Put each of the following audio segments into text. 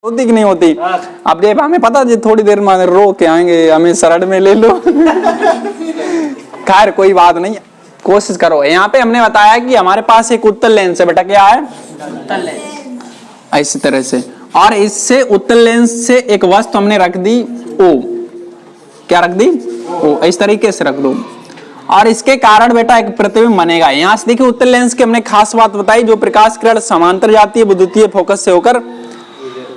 होती कि नहीं होती। अब ये हमें पता जी थोड़ी देर में रो के आएंगे, हमें शरण में ले लो। खैर कोई बात नहीं, कोशिश करो। यहाँ पे हमने बताया कि हमारे पास एक उत्तल लेंस है बेटा, क्या है? उत्तल लेंस। इसी तरह से, और इससे उत्तल लेंस से एक वस्तु हमने रख दी ओ, क्या रख दी? ओ। इस तरीके से रख दो और इसके कारण बेटा एक प्रतिबिंब बनेगा। यहाँ से देखिए उत्तल लेंस की हमने खास बात बताई, जो प्रकाश किरण समांतर जाती है वो द्वितीय फोकस से होकर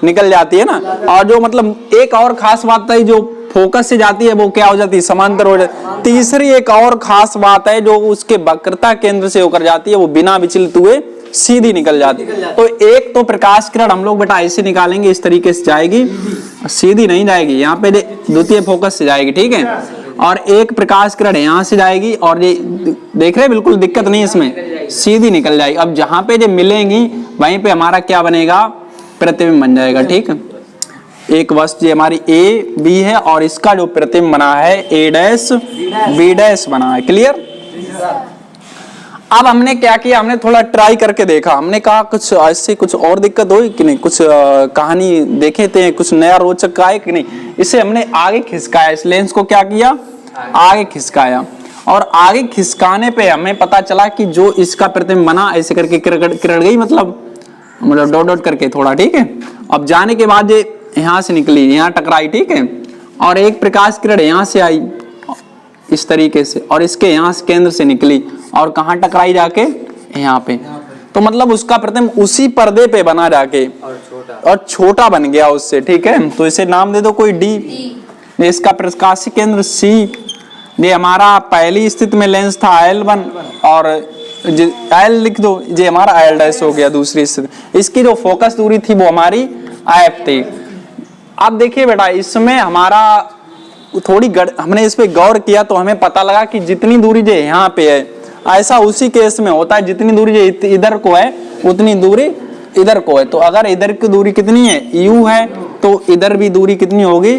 निकल जाती है ना, और जो मतलब एक और खास बात है जो फोकस से जाती है वो क्या हो जाती है? समांतर हो जाती है। तीसरी एक और खास बात है जो उसके वक्रता केंद्र से होकर जाती है वो बिना विचलित हुए सीधी निकल जाती है। तो एक तो प्रकाश किरण हम लोग बेटा ऐसे निकालेंगे, इस तरीके से जाएगी, सीधी नहीं जाएगी, यहाँ पे द्वितीय फोकस से जाएगी, ठीक है। और एक प्रकाश किरण यहाँ से जाएगी और ये देख रहे हैं, बिल्कुल दिक्कत नहीं इसमें, सीधी निकल जाएगी। अब जहां पे जो मिलेंगी वहीं पे हमारा क्या बनेगा? प्रतिबिंब बन जाएगा, ठीक है। एक वस्तु ये हमारी ए बी है और इसका जो प्रतिबिंब बना है ए डैश बी डैश बना है, क्लियर। अब हमने क्या किया, हमने थोड़ा ट्राई करके देखा, हमने कहा कुछ ऐसे कुछ और दिक्कत हुई कि नहीं, कुछ कहानी देखे थे, कुछ नया रोचक आए कि नहीं। इसे हमने आगे खिसकाया, इस लेंस को क्या किया? आगे खिसकाया, और आगे खिसकाने पे हमें पता चला कि जो इसका प्रतिबिंब बना ऐसे करके किरण गई, मतलब डॉट डॉट करके थोड़ा, ठीक है। अब जाने के बाद ये यहाँ से निकली, यहाँ टकराई, ठीक है, और एक प्रकाश किरण यहाँ से आई इस तरीके से, और इसके यहाँ से केंद्र से निकली और कहाँ टकराई? जाके यहाँ पे। तो मतलब उसका प्रतिबिंब उसी पर्दे पे बना जाके और छोटा बन गया उससे, ठीक है। तो इसे नाम दे दो कोई डी, इसका प्रकाशीय केंद्र सी। ये हमारा पहली स्थिति में लेंस था L1 और L लिख दो, ये हमारा L डैश हो गया दूसरी स्थिति। इसकी जो फोकस दूरी थी वो हमारी F थी। अब देखिए बेटा इसमें हमारा थोड़ी हमने इस पे गौर किया तो हमें पता लगा कि जितनी दूरी जो यहाँ पे है, ऐसा उसी केस में होता है, जितनी दूरी जो इधर को है उतनी दूरी इधर को है। तो अगर इधर की दूरी कितनी है? u है, तो इधर भी दूरी कितनी होगी?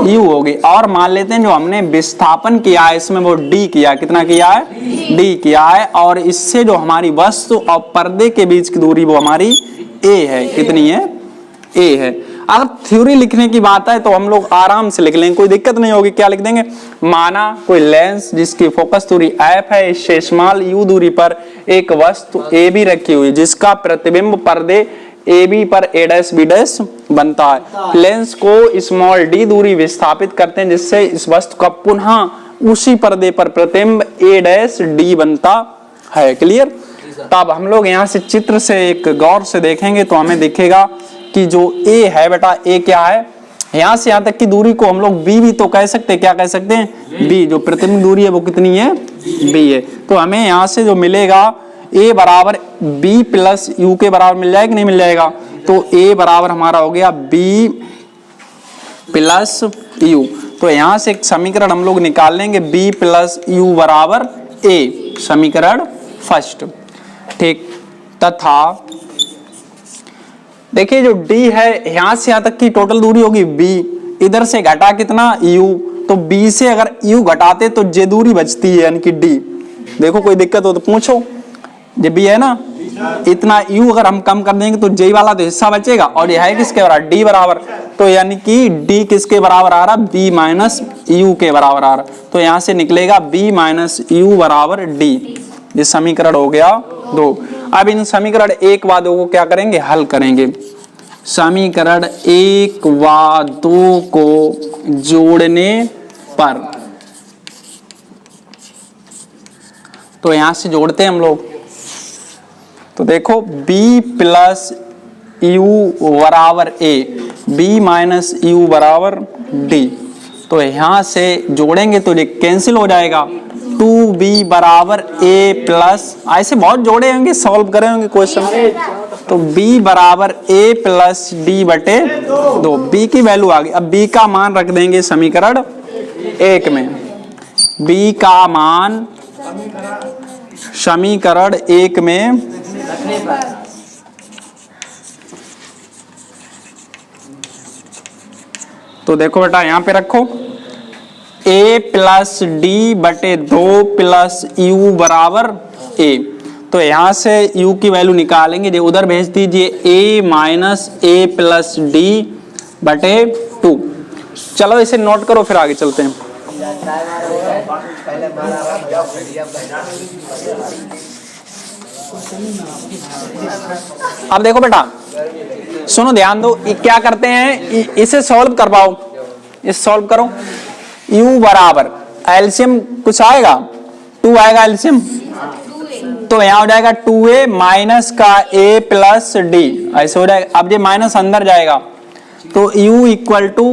u होगी। और मान लेते हैं जो हमने विस्थापन किया है इसमें वो d किया, कितना किया है? d किया है, और इससे जो हमारी वस्तु और पर्दे के बीच की दूरी वो हमारी a है, कितनी है? a है। अगर थ्योरी लिखने की बात है तो हम लोग आराम से लिख लेंगे, कोई दिक्कत नहीं होगी। क्या लिख देंगे? माना कोई लेंस जिसकी फोकस दूरी f है, इससे स्मॉल u दूरी पर एक वस्तु a b रखी हुई जिसका प्रतिबिंब पर्दे ए बी पर ए डैश बी डैश बनता है। लेंस को स्मॉल डी दूरी विस्थापित करते हैं जिससे इस वस्तु का पुनः उसी पर्दे पर प्रतिबिंब ए डैश डी बनता है, क्लियर। तब हम लोग यहाँ से चित्र से एक गौर से देखेंगे तो हमें दिखेगा कि जो A है बेटा, A क्या है? यहाँ से यहाँ तक की दूरी को हम लोग B भी तो कह सकते हैं, क्या कह सकते हैं? B। जो प्रतिबिंब दूरी है वो कितनी है? B है। तो हमें यहाँ से जो मिलेगा A बराबर B प्लस U के बराबर मिल जाएगा कि नहीं मिल जाएगा? तो A बराबर हमारा हो गया B प्लस U। तो यहाँ से एक समीकरण हम लोग निकाल लेंगे, B प्लस U बराबर A, समीकरण फर्स्ट, ठीक। तथा देखिए जो D है यहाँ से यहाँ तक की टोटल दूरी होगी B, इधर से घटा कितना? U। तो B से अगर U घटाते तो जे दूरी बचती है यानी कि D। देखो कोई दिक्कत हो तो पूछो। जे B है ना, इतना U अगर हम कम कर देंगे तो J वाला तो हिस्सा बचेगा, और यह है किसके बराबर? D बराबर। तो यानी कि D किसके बराबर आ रहा? B माइनस U के बराबर आ रहा। तो यहाँ से निकलेगा B माइनस U बराबर D। ये समीकरण हो गया 2। अब इन समीकरण 1 व 2 को क्या करेंगे? हल करेंगे। समीकरण 1 व 2 को जोड़ने पर, तो यहां से जोड़ते हैं हम लोग। तो देखो B प्लस U बराबर A, B माइनस U बराबर D। तो यहां से जोड़ेंगे तो ये कैंसिल हो जाएगा। 2B बराबर A प्लस, ऐसे बहुत जोड़े होंगे, सॉल्व करे होंगे क्वेश्चन। तो B बराबर A प्लस D बटे 2, B की वैल्यू आ गई। अब B का मान रख देंगे समीकरण 1 में। B का मान समीकरण 1 में तो देखो बेटा यहाँ पे रखो, A प्लस D बटे 2 प्लस U बराबर A। तो यहाँ से u की वैल्यू निकालेंगे, जो उधर भेज दीजिए a minus A plus D बटे 2। चलो इसे नोट करो, फिर आगे चलते हैं। अब देखो बेटा, सुनो ध्यान दो, क्या करते हैं, इसे सॉल्व कर पाओ, इसे सॉल्व करो। u बराबर एलसीएम कुछ आएगा, 2 आएगा एलसीएम, तो यहाँ हो जाएगा 2a माइनस का a प्लस डी, ऐसे हो जाएगा। अब ये माइनस अंदर जाएगा तो u equal to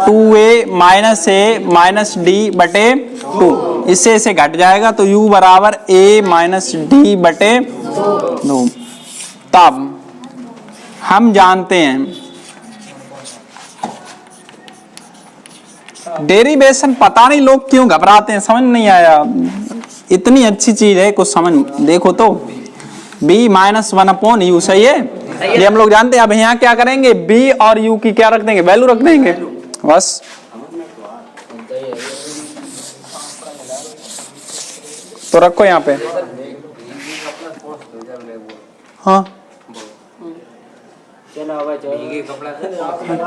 2a minus A minus D बटे 2, इससे इसे घट जाएगा तो u बराबर a माइनस डी बटे 2। तब हम जानते हैं डेरिवेशन, पता नहीं लोग क्यों घबराते हैं, समझ नहीं आया, इतनी अच्छी चीज है, कुछ समझ देखो तो। b माइनस 1/u सही है, ये हम लोग जानते हैं। अब यहाँ क्या करेंगे, b और u की क्या रख देंगे, वैल्यू रख देंगे बस। तो रखो यहाँ पे, हाँ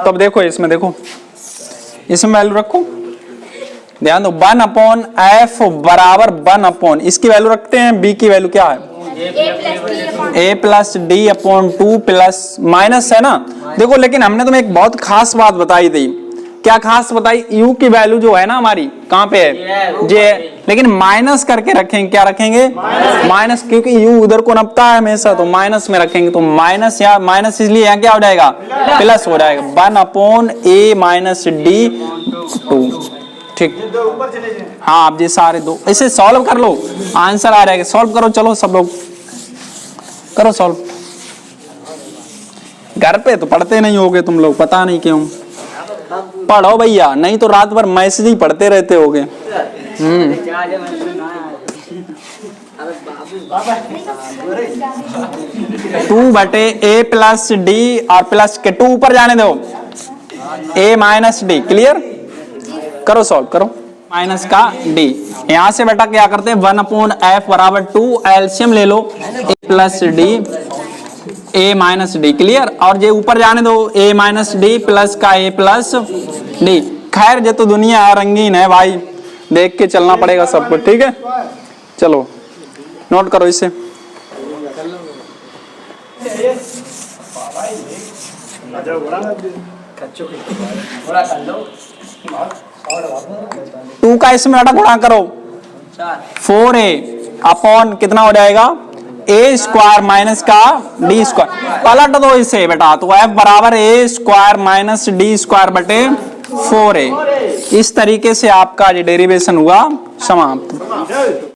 तब देखो इसमें, देखो इसमें वैल्यू रखो, ध्यान दो। 1/f बराबर 1/, इसकी वैल्यू रखते हैं, b की वैल्यू क्या है, a plus D upon 2 plus minus है ना। देखो लेकिन हमने तुम्हें एक बहुत खास बात बताई थी, क्या खास बताई, u की वैल्यू जो है ना हमारी कहाँ पे है, जे, लेकिन माइनस करके रखेंगे, क्या रखेंगे माइनस, क्योंकि u उधर को नपता है हमेशा, तो माइनस में रखेंगे, तो माइनस, या माइनस इसलिए यहाँ क्या हो जाएगा, प्लस हो जाएगा, 1/a माइनस डी 2। ठीक, हाँ आप ये सारे दो, इसे सॉल्व कर लो, आंसर आ जाएगा, सॉल्व करो, चलो सब लोग करो सॉल्व। घर पे तो पढ़ते नहीं होगे तुम लोग, पता नहीं क्यों, पढ़ो भैया, नहीं तो रात भर मैसेज ही पढ़ते रहते होगे। 2/a प्लस डी, और प्लस के 2 ऊपर जाने दो, a माइनस डी, क्लियर, करो सॉल्व करो, माइनस का d। यहां से बेटा क्या करते हैं, 1/f बराबर 2, एलसीएम ले लो, a plus D a minus D, clear, और ये ऊपर जाने दो, a माइनस डी प्लस का a प्लस डी। खैर ये तो दुनिया है, रंगीन है भाई, देख के चलना पड़ेगा सबको, ठीक है। चलो नोट करो इसे, टू का इसमें बेटा गुणा करो, 4a अपॉन कितना हो जाएगा, a स्क्वायर माइनस का d स्क्वायर, पलट दो इसे बेटा, तो f बराबर a square minus d square बटे 4a। इस तरीके से आपका ये डेरिवेशन हुआ समाप्त।